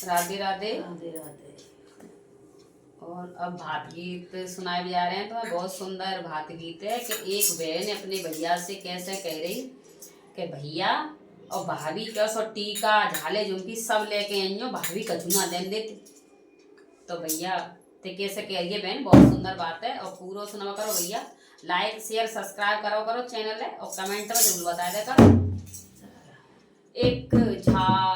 राधे राधे। राधे राधे। और अब भात गीत सुनाए जा रहे हैं। तो बहुत सुंदर भात गीत है कि एक बहन अपने भैया से कैसे कह रही कि भैया और भाभी का सो टीका झाले झुमकी सब लेके आइयो, भाभी कछु ना देन देते। तो भैया ते कैसे कह रही है बहन, बहुत सुंदर बात है। और पूरा सुनवा करो भैया, लाइक शेयर सब्सक्राइब करो चैनल है, और कमेंट में जरूर बता दे करो। एक झाल